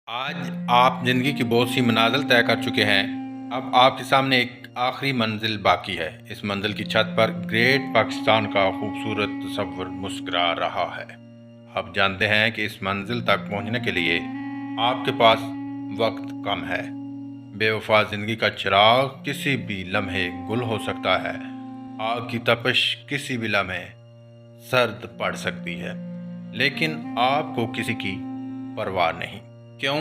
آج آپ زندگی کی بہت سی منازل طے کر چکے ہیں۔ اب آپ کے سامنے ایک آخری منزل باقی ہے۔ اس منزل کی چھت پر گریٹ پاکستان کا خوبصورت تصور مسکرا رہا ہے۔ آپ جانتے ہیں کہ اس منزل تک پہنچنے کے لیے آپ کے پاس وقت کم ہے۔ بے وفا زندگی کا چراغ کسی بھی لمحے گل ہو سکتا ہے۔ آگ کی تپش کسی بھی لمحے سرد پڑ سکتی ہے، لیکن آپ کو کسی کی پرواہ نہیں۔ کیوں؟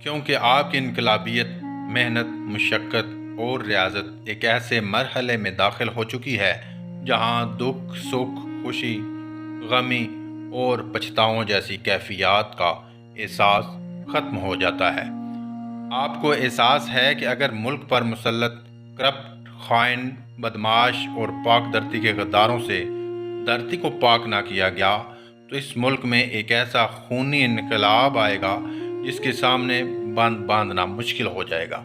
کیونکہ آپ کی انقلابیت، محنت، مشقت اور ریاضت ایک ایسے مرحلے میں داخل ہو چکی ہے جہاں دکھ، سکھ، خوشی، غمی اور پچھتاؤں جیسی کیفیات کا احساس ختم ہو جاتا ہے۔ آپ کو احساس ہے کہ اگر ملک پر مسلط کرپٹ، خائن، بدمعاش اور پاک دھرتی کے غداروں سے دھرتی کو پاک نہ کیا گیا تو اس ملک میں ایک ایسا خونی انقلاب آئے گا جس کے سامنے باندھنا مشکل ہو جائے گا۔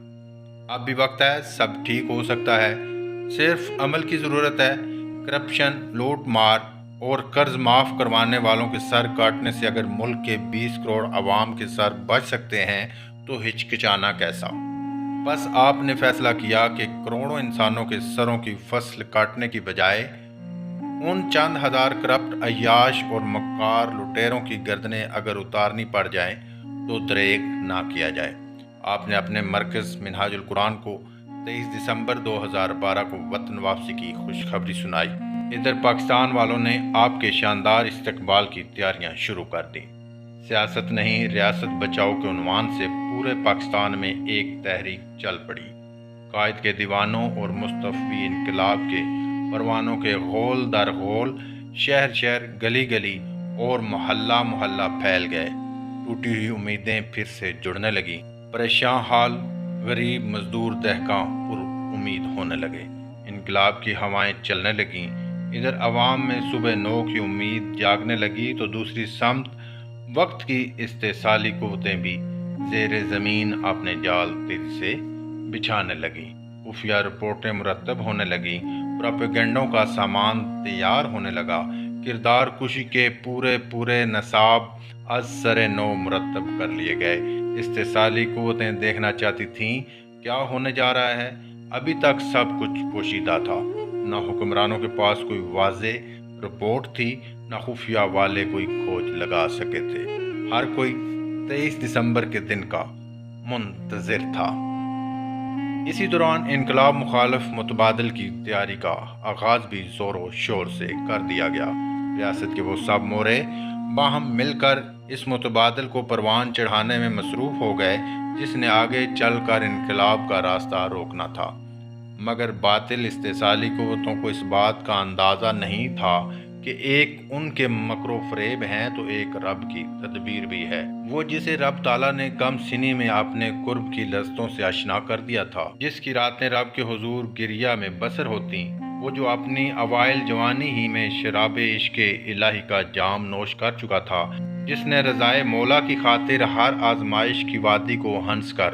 اب بھی وقت ہے، سب ٹھیک ہو سکتا ہے، صرف عمل کی ضرورت ہے۔ کرپشن، لوٹ مار اور قرض معاف کروانے والوں کے سر کاٹنے سے اگر ملک کے 20 کروڑ عوام کے سر بچ سکتے ہیں تو ہچکچانا کیسا؟ بس آپ نے فیصلہ کیا کہ کروڑوں انسانوں کے سروں کی فصل کاٹنے کی بجائے ان چند ہزار کرپٹ عیاش اور مکار لٹیروں کی گردنیں اگر اتارنی پڑ جائیں تو دریغ نہ کیا جائے۔ آپ نے اپنے مرکز منہاج القرآن کو 23 دسمبر 2012 کو وطن واپسی کی خوشخبری سنائی۔ ادھر پاکستان والوں نے آپ کے شاندار استقبال کی تیاریاں شروع کر دیں۔ سیاست نہیں، ریاست بچاؤ کے عنوان سے پورے پاکستان میں ایک تحریک چل پڑی۔ قائد کے دیوانوں اور مستفی انقلاب کے پروانوں کے غول در غول شہر شہر، گلی گلی اور محلہ محلہ پھیل گئے۔ ٹوٹی ہوئی امیدیں پھر سے جڑنے لگیں۔ پریشان حال غریب مزدور دہقاں پر امید ہونے لگے۔ انقلاب کی ہوائیں چلنے لگیں۔ ادھر عوام میں صبح نو کی امید جاگنے لگی تو دوسری سمت وقت کی استحصالی قوتیں بھی زیر زمین اپنے جال تیزی سے بچھانے لگیں۔ خفیہ رپورٹیں مرتب ہونے لگیں۔ پروپیگنڈوں کا سامان تیار ہونے لگا۔ کردار کشی کے پورے نصاب از سر نو مرتب کر لیے گئے۔ استحصالی قوتیں دیکھنا چاہتی تھیں کیا ہونے جا رہا ہے۔ ابھی تک سب کچھ پوشیدہ تھا۔ نہ حکمرانوں کے پاس کوئی واضح رپورٹ تھی، نہ خفیہ والے کوئی کھوج لگا سکے تھے۔ ہر کوئی 23 دسمبر کے دن کا منتظر تھا۔ اسی دوران انقلاب مخالف متبادل کی تیاری کا آغاز بھی زور و شور سے کر دیا گیا۔ ریاست کے وہ سب مورے باہم مل کر اس متبادل کو پروان چڑھانے میں مصروف ہو گئے جس نے آگے چل کر انقلاب کا راستہ روکنا تھا۔ مگر باطل استحصالی قوتوں کو اس بات کا اندازہ نہیں تھا کہ ایک ان کے مکر و فریب ہیں تو ایک رب کی تدبیر بھی ہے۔ وہ جسے رب تعالیٰ نے کم سنی میں اپنے قرب کی لذتوں سے آشنا کر دیا تھا، جس کی راتیں رب کے حضور گریہ میں بسر ہوتیں، وہ جو اپنی اوائل جوانی ہی میں شراب عشق الہی کا جام نوش کر چکا تھا، جس نے رضائے مولا کی خاطر ہر آزمائش کی وادی کو ہنس کر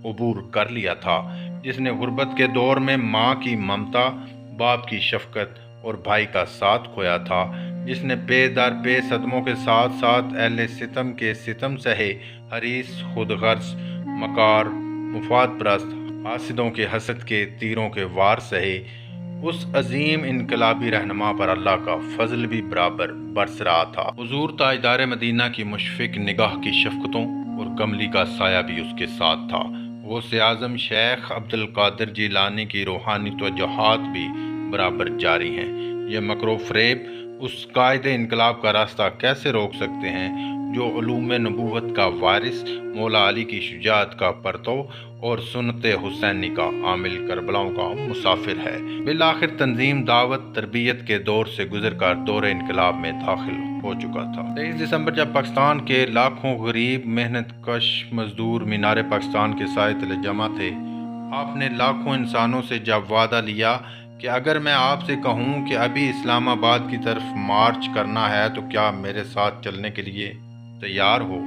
عبور کر لیا تھا، جس نے غربت کے دور میں ماں کی ممتا، باپ کی شفقت اور بھائی کا ساتھ کھویا تھا، جس نے پے در پے صدموں کے ساتھ ساتھ اہل ستم کے ستم سہے، حریص، خود غرض، مکار، مفاد پرست، حاسدوں کے حسد کے تیروں کے وار سہے، اس عظیم انقلابی رہنما پر اللہ کا فضل بھی برابر برس رہا تھا۔ حضور تاجدار مدینہ کی مشفق نگاہ کی شفقتوں اور کملی کا سایہ بھی اس کے ساتھ تھا۔ غوث اعظم شیخ عبد القادر جیلانی کی روحانی توجہات بھی برابر جاری ہیں۔ یہ مکر و فریب اس قائد انقلاب کا راستہ کیسے روک سکتے ہیں جو علوم نبوت کا وارث، مولا علی کی شجاعت کا پرتو اور سنت حسینی کا عامل، کربلاؤں کا مسافر ہے۔ بالآخر تنظیم، دعوت، تربیت کے دور سے گزر کر دور انقلاب میں داخل ہو چکا تھا۔ 23 دسمبر جب پاکستان کے لاکھوں غریب محنت کش مزدور مینار پاکستان کے سائے تلے جمع تھے، آپ نے لاکھوں انسانوں سے جب وعدہ لیا کہ اگر میں آپ سے کہوں کہ ابھی اسلام آباد کی طرف مارچ کرنا ہے تو کیا میرے ساتھ چلنے کے لیے تیار ہو؟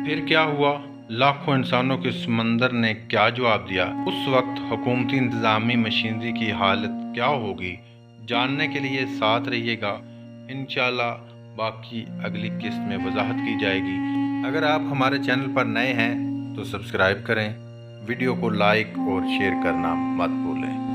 پھر کیا ہوا؟ لاکھوں انسانوں کے سمندر نے کیا جواب دیا؟ اس وقت حکومتی انتظامی مشینری کی حالت کیا ہوگی؟ جاننے کے لیے ساتھ رہیے گا، انشاءاللہ باقی اگلی قسط میں وضاحت کی جائے گی۔ اگر آپ ہمارے چینل پر نئے ہیں تو سبسکرائب کریں، ویڈیو کو لائک اور شیئر کرنا مت بھولیں۔